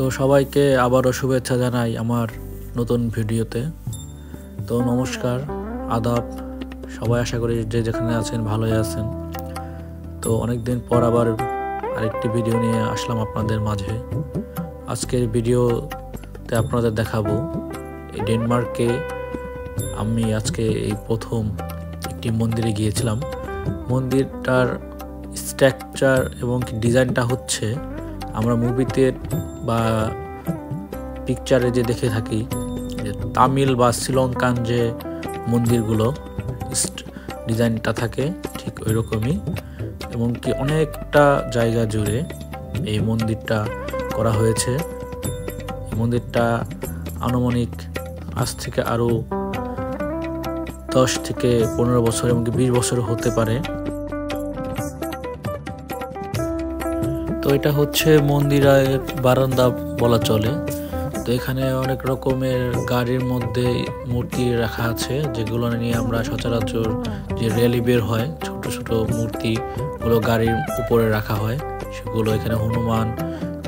তো সবাইকে আবারও শুভেচ্ছা জানাই আমার নতুন ভিডিওতে। তো নমস্কার, আদাব সবাই, আশা করি যে যেখানে আছেন ভালোই আছেন। তো অনেকদিন পর আবার আরেকটি ভিডিও নিয়ে আসলাম আপনাদের মাঝে। আজকের ভিডিওতে আপনাদের দেখাবো এই ডেনমার্কে আমি আজকে এই প্রথম একটি মন্দিরে গিয়েছিলাম। মন্দিরটার স্ট্রাকচার এবং ডিজাইনটা হচ্ছে আমরা মুভিতে বা পিকচারে যে দেখে থাকি যে তামিল বা শ্রীলঙ্কান যে মন্দিরগুলো ডিজাইনটা থাকে ঠিক ওই রকমই, এবং কি অনেকটা জায়গা জুড়ে এই মন্দিরটা করা হয়েছে। এই মন্দিরটা আনুমানিক আজ থেকে আরও 10 থেকে 15 বছর এমনকি 20 বছর হতে পারে। তো এটা হচ্ছে মন্দিরের বারান্দা বলা চলে। তো এখানে অনেক রকমের গাড়ির মধ্যে মূর্তি রাখা আছে, যেগুলো নিয়ে আমরা সচরাচর যে র্যালি বের হয় ছোট ছোট মূর্তিগুলো গাড়ির উপরে রাখা হয়, সেগুলো এখানে হনুমান,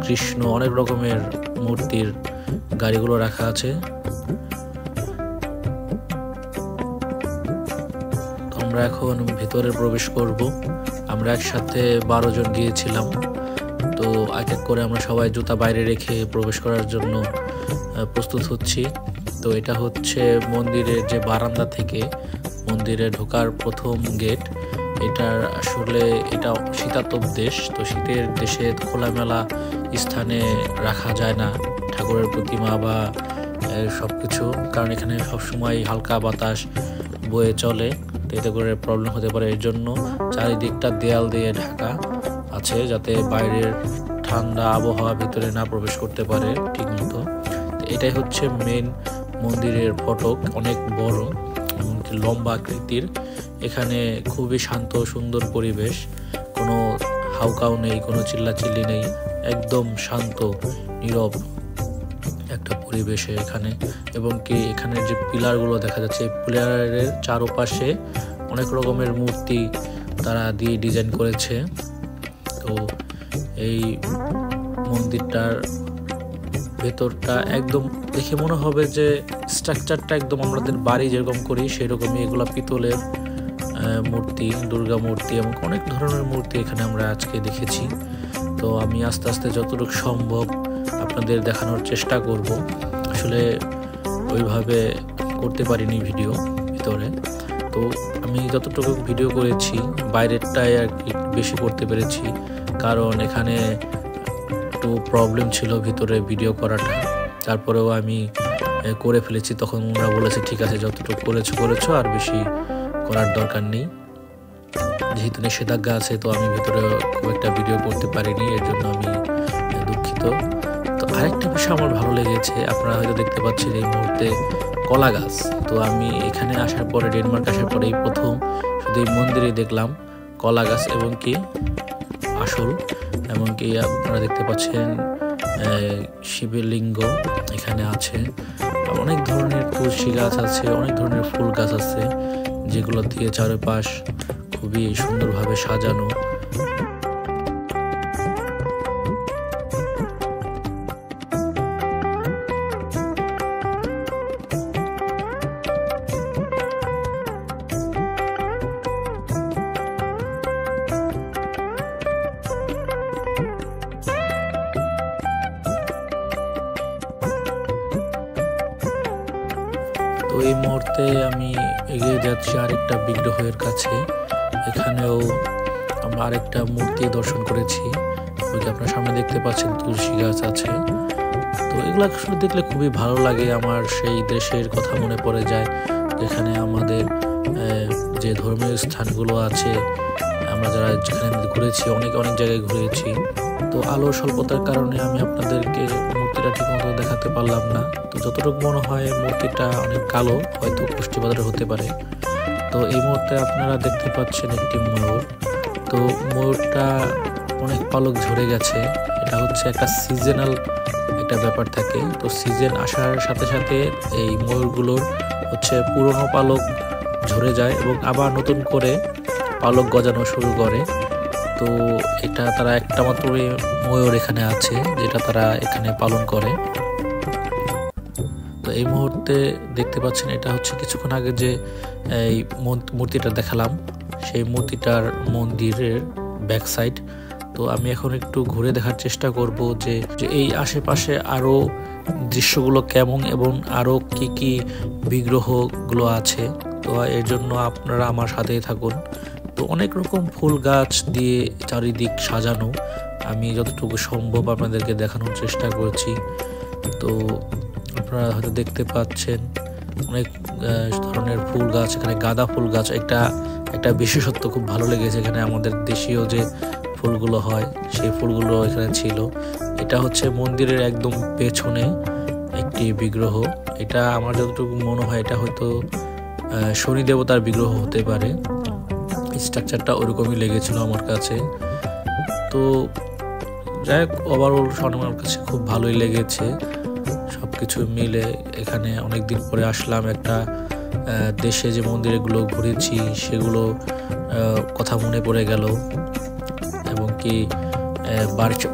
কৃষ্ণ, অনেক রকমের মূর্তির গাড়িগুলো রাখা আছে। তো আমরা এখন ভিতরে প্রবেশ করব। আমরা একসাথে 12 জন গিয়েছিলাম। তো এক এক করে আমরা সবাই জুতা বাইরে রেখে প্রবেশ করার জন্য প্রস্তুত হচ্ছি। তো এটা হচ্ছে মন্দিরের যে বারান্দা থেকে মন্দিরে ঢোকার প্রথম গেট। এটার আসলে এটা শীতাতপ দেশ, তো শীতের দেশে খোলামেলা স্থানে রাখা যায় না ঠাকুরের প্রতিমা বা সব কিছু, কারণ এখানে সবসময় হালকা বাতাস বয়ে চলে, তো এতে করে প্রবলেম হতে পারে। এর জন্য চারিদিকটা দেয়াল দিয়ে ঢাকা আছে, যাতে বাইরের ঠান্ডা আবহাওয়া ভিতরে না প্রবেশ করতে পারে ঠিক মতো। এটাই হচ্ছে মেন মন্দিরের ফটক, অনেক বড় এমনকি লম্বা আকৃতির। এখানে খুবই শান্ত সুন্দর পরিবেশ, কোনো হাউকাউ নেই, কোনো চিল্লাচিল্লি নেই, একদম শান্ত নীরব একটা পরিবেশে এখানে। এবং কি এখানে যে পিলারগুলো দেখা যাচ্ছে, পিলারের চারপাশে অনেক রকমের মূর্তি তারা দিয়ে ডিজাইন করেছে। তো এই মন্দিরটার ভেতরটা একদম দেখে মনে হবে যে স্ট্রাকচারটা একদম আমাদের বাড়ি যেরকম করি সেরকমই। এগুলো পিতলের মূর্তি, দুর্গা মূর্তি এবং অনেক ধরনের মূর্তি এখানে আমরা আজকে দেখেছি। তো আমি আস্তে আস্তে যতটুকু সম্ভব আপনাদের দেখানোর চেষ্টা করব। আসলে ওইভাবে করতে পারিনি ভিডিও ভিতরে, তো আমি যতটুকু ভিডিও করেছি বাইরেরটাই আর কি বেশি করতে পেরেছি, কারণ এখানে একটু প্রবলেম ছিল ভিতরে ভিডিও করাটা। তারপরেও আমি করে ফেলেছি। তখন ওরা বলেছে ঠিক আছে, যতটুকু করেছো আর বেশি করার দরকার নেই, যেহেতু নিষেধাজ্ঞা আছে। তো আমি ভিতরে খুব একটা ভিডিও করতে পারিনি, এর জন্য আমি দুঃখিত। তো আরেকটা বিষয় আমার ভালো লেগেছে, আপনারা হয়তো দেখতে পাচ্ছেন এই মুহূর্তে কলা গাছ। তো আমি এখানে আসার পরে, ডেনমার্ক আসার পরে এই প্রথম শুধু এই মন্দিরে দেখলাম কলা গাছ এবং কি আসল, এমনকি আপনারা দেখতে পাচ্ছেন শিবলিঙ্গ এখানে আছে। অনেক ধরনের তুলসী গাছ আছে, অনেক ধরনের ফুল গাছ আছে, যেগুলো দিয়ে চারপাশ খুবই সুন্দরভাবে সাজানো। তো এই মুহূর্তে আমি এগিয়ে যাচ্ছি আরেকটা বিগ্রহের কাছে। এখানেও আমরা আরেকটা মূর্তি দর্শন করেছি, ওই যে আপনার সামনে দেখতে পাচ্ছেন তুলসী গাছ আছে। তো এগুলো আসলে দেখলে খুবই ভালো লাগে, আমার সেই দেশের কথা মনে পড়ে যায় যেখানে আমাদের যে ধর্মীয় স্থানগুলো আছে, আমরা যারা যেখানে ঘুরেছি অনেক জায়গায় ঘুরেছি। তো আলো স্বল্পতার কারণে আমি আপনাদেরকে মূর্তিটা ঠিক মতো দেখাতে পারলাম না। তো যতটুকু মনে হয় মূর্তিটা অনেক কালো, হয়তো কুষ্টিবাজারে হতে পারে। তো এই মুহূর্তে আপনারা দেখতে পাচ্ছেন একটি ময়ূর। তো ময়ূরটা অনেক পালক ঝরে গেছে, এটা হচ্ছে একটা সিজনাল একটা ব্যাপার থাকে। তো সিজন আসার সাথে সাথে এই ময়ূরগুলোর হচ্ছে পুরনো পালক ঝরে যায় এবং আবার নতুন করে পালক গজানো শুরু করে। তো এটা তারা একটা মাত্র ময়ূর এখানে আছে যেটা তারা এখানে পালন করে। তো এই মুহূর্তে দেখতে পাচ্ছেন এটা হচ্ছে কিছুক্ষণ আগে যে এই মূর্তিটা দেখালাম সেই মূর্তিটার মন্দিরের ব্যাক সাইড। তো আমি এখন একটু ঘুরে দেখার চেষ্টা করব যে এই আশেপাশে আরো দৃশ্যগুলো কেমন এবং আরো কি কি বিগ্রহগুলো আছে। তো এর জন্য আপনারা আমার সাথেই থাকুন। তো অনেক রকম ফুল গাছ দিয়ে চারিদিক সাজানো, আমি যতটুকু সম্ভব আপনাদেরকে দেখানোর চেষ্টা করছি। তো আপনারা হয়তো দেখতে পাচ্ছেন অনেক ধরনের ফুল গাছ, এখানে গাঁদা ফুল গাছ একটা বিশেষত্ব খুব ভালো লেগেছে। এখানে আমাদের দেশীয় যে ফুলগুলো হয় সেই ফুলগুলো এখানে ছিল। এটা হচ্ছে মন্দিরের একদম পেছনে একটি বিগ্রহ। এটা আমার যতটুকু মনে হয় এটা হয়তো শনি দেবতার বিগ্রহ হতে পারে। স্ট্রাকচারটা ওরকমই লেগেছিল আমার কাছে। তো যাই হোক, ওভারঅল আমার কাছে খুব ভালোই লেগেছে সব কিছু মিলে। এখানে অনেক দিন পরে আসলাম, একটা দেশে যে মন্দিরগুলো ঘুরেছি সেগুলো কথা মনে পড়ে গেল, এবং কি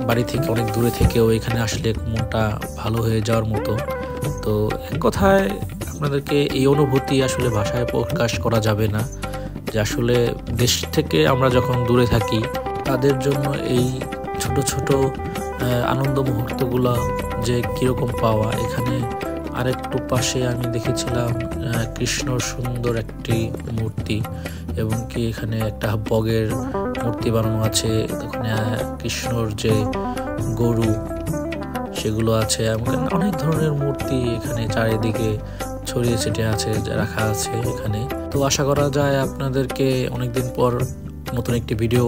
বাড়ি থেকে অনেক দূরে থেকেও এখানে আসলে মনটা ভালো হয়ে যাওয়ার মতো। তো এক কথায় আপনাদেরকে এই অনুভূতি আসলে ভাষায় প্রকাশ করা যাবে না, যে আসলে দেশ থেকে আমরা যখন দূরে থাকি তাদের জন্য এই ছোট ছোট আনন্দ মুহূর্তগুলো যে কীরকম পাওয়া। এখানে আরেকটু পাশে আমি দেখেছিলাম কৃষ্ণর সুন্দর একটি মূর্তি, এবং কি এখানে একটা বগের মূর্তি বানানো আছে। ওখানে কৃষ্ণর যে গরু সেগুলো আছে, এমন অনেক ধরনের মূর্তি এখানে চারিদিকে ছড়িয়ে ছিটিয়ে আছে, রাখা আছে এখানে। তো আশা করা যায় আপনাদেরকে অনেকদিন পর নতুন একটি ভিডিও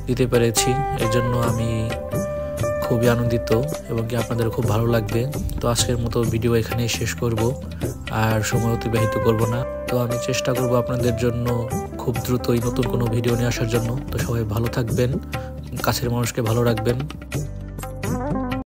দিতে পেরেছি, এর জন্য আমি খুবই আনন্দিত এবং কি আপনাদের খুব ভালো লাগবে। তো আজকের মতো ভিডিও এখানেই শেষ করব, আর সময় অতিবাহিত করব না। তো আমি চেষ্টা করব আপনাদের জন্য খুব দ্রুতই নতুন কোনো ভিডিও নিয়ে আসার জন্য। তো সবাই ভালো থাকবেন, কাছের মানুষকে ভালো রাখবেন।